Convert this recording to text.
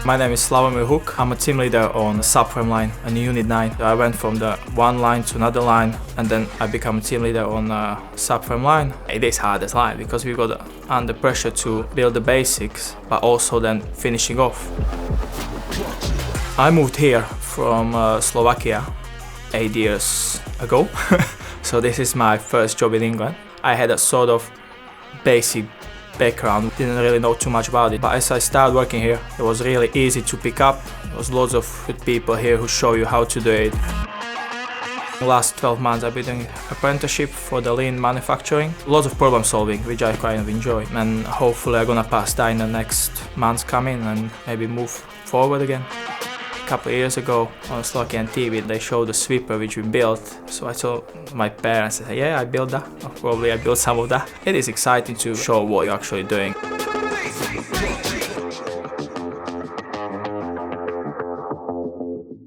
My name is S Huk. I'm a team leader on the subframe line on Unit 9. I went from the one line to another line, and then I become a team leader on the subframe line. It is hardest line because we got under pressure to build the basics, but also then finishing off. I moved here from Slovakia 8 years ago, so this is my first job in England. I had a sort of basic background, didn't really know too much about it, but as I started working here, it was really easy to pick up. There was lots of good people here who show you how to do it. The last 12 months I've been doing apprenticeship for the lean manufacturing. Lots of problem solving, which I kind of enjoy, and hopefully I'm gonna pass that in the next months coming and maybe move forward again. A couple of years ago on Slovakian TV they showed the sweeper which we built, so I told my parents, yeah, I built that, or probably I built some of that. It is exciting to show what you're actually doing.